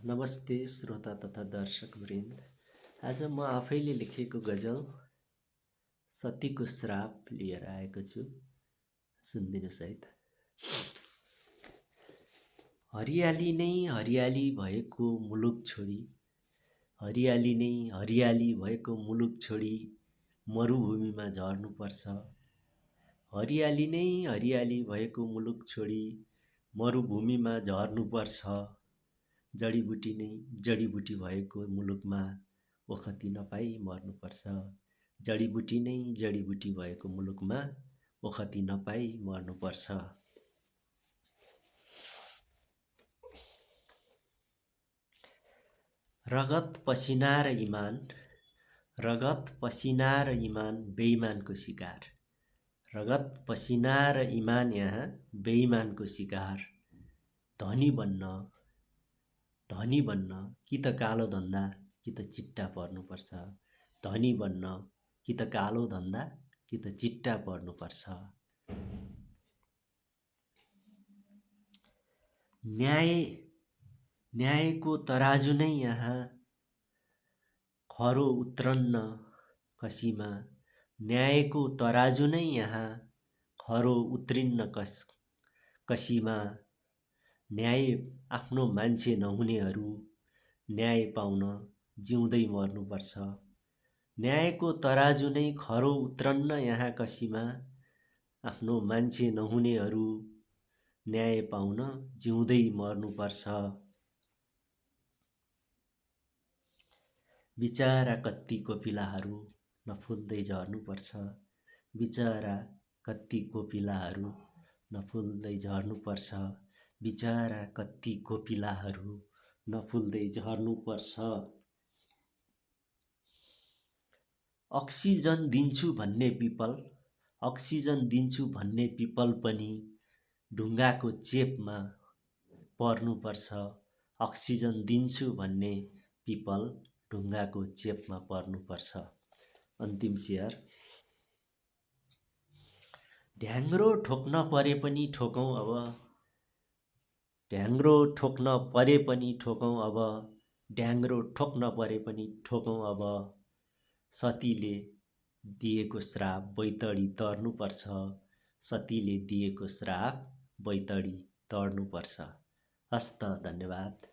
नमस्ते श्रोता तथा दर्शकवृन्द। आज म आफैले लेखेको गजल सतीको श्राप लिएर आएको छु। सुनिदिनुहोस् है त। हरियाली नै हरियाली भएको मुलुक छोडी, हरियाली नै हरियाली भएको मुलुक छोडी मरुभूमिमा झर्नुपर्छ। हरियाली नै हरियाली भएको मुलुक छोडी मरुभूमिमा झर्नुपर्छ। जडीबुटी नै जडीबुटी भएको मुलुकमा ओखती नपाई मर्नुपर्छ। जडीबुटी नै जडीबुटी भएको मुलुकमा ओखती नपाई मर्नुपर्छ। रगत पसिना र इमान, रगत पसिना र इमान बेइमानको शिकार। रगत पसिना र इमान यहाँ बेइमानको शिकार। धनी बन्न कि त कालो धन्दा कि त चिट्टा पर्नुपर्छ। धनी बन्न कि त कालो धन्दा कि त चिट्टा पर्नुपर्छ। न्यायको तराजु नै यहाँ खरो उत्रन्न कसीमा। न्यायको तराजु नै यहाँ खरो उत्रिन्न कसीमा। न्याय आफ्नो मान्छे नहुनेहरू न्याय पाउन जिउँदै मर्नुपर्छ। न्यायको तराजु नै खरो उत्रन्न यहाँ कसीमा। आफ्नो मान्छे नहुनेहरू न्याय पाउन जिउँदै मर्नुपर्छ। बिचारा कत्ति कोपिलाहरू नफुल्दै झर्नुपर्छ। बिचारा कत्ति कोपिलाहरू नफुल्दै झर्नुपर्छ। बिचारा कत्ति कोपिलाहरू नफुल्दै झर्नुपर्छ। अक्सिजन दिन्छु भन्ने पिपल, अक्सिजन दिन्छु भन्ने पिपल पनि ढुङ्गाको चेपमा पर्नुपर्छ। अक्सिजन दिन्छु भन्ने पिपल ढुङ्गाको चेपमा पर्नुपर्छ। अन्तिम शेर। ढ्याङ्ग्रो ठोक्न परे पनि ठोकौँ अब, ढ्याङ्ग्रो ठोक्न परे पनि ठोकौँ अब, ढ्याङ्ग्रो ठोक्न परे पनि ठोकौँ अब। सतीले दिएको श्राप बैतडी तर्नुपर्छ। सतीले दिएको श्राप बैतडी तर्नुपर्छ। हस्त, धन्यवाद।